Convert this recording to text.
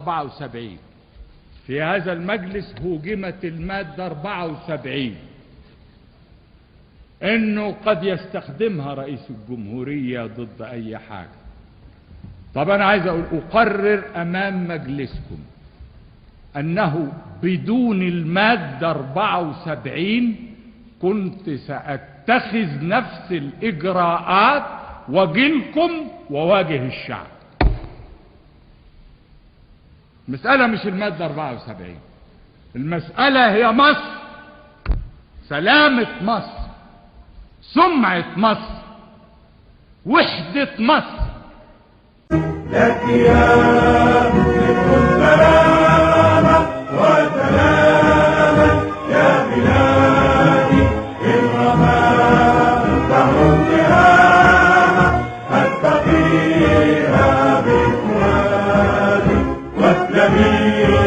74. في هذا المجلس هوجمت المادة 74 انه قد يستخدمها رئيس الجمهورية ضد اي حاجة. طب انا عايز اقرر امام مجلسكم انه بدون المادة 74 كنت سأتخذ نفس الاجراءات واجيلكم وواجه الشعب. المسألة مش المادة 74، المسألة هي مصر، سلامة مصر، سمعة مصر، وحدة مصر. لك يا مسلم السلامة وسلاما يا بلادي الرماء بحر التهامة أستقيها بفؤادي واسلمي